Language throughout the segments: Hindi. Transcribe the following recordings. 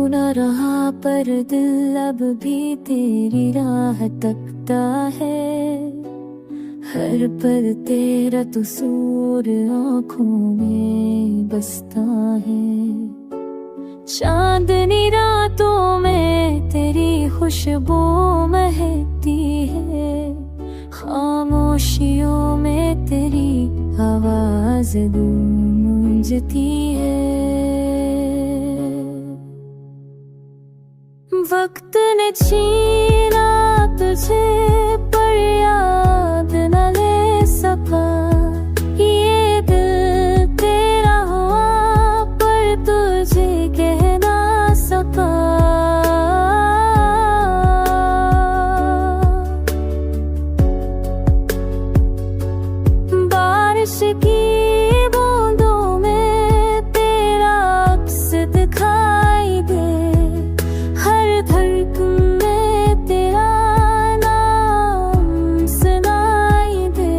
न रहा पर दिल अब भी तेरी राह तकता है। हर पल तेरा कसूर आँखों में बसता है। चांदनी रातों में तेरी खुशबू महकती है। खामोशियों में तेरी आवाज गूंजती है। वक्त ने छीना तुझे पर याद न ले सका। ये दिल तेरा हुआ पर तुझे कह ना सका। बारिश की बूंदों में तेरा अक्स दिखाई दे। हर धड़कन में तेरा नाम सुनाई दे।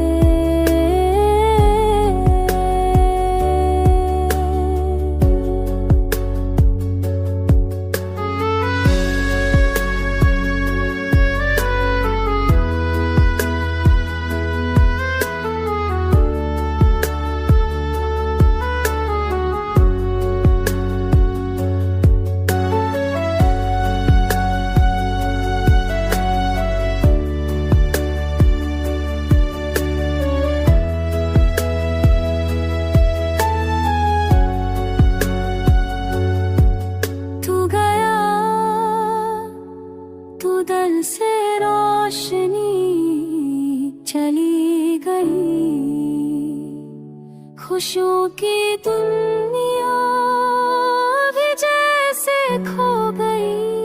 तू दिल से रोशनी चली गई। खुशियों की दुनिया भी जैसे खो गई।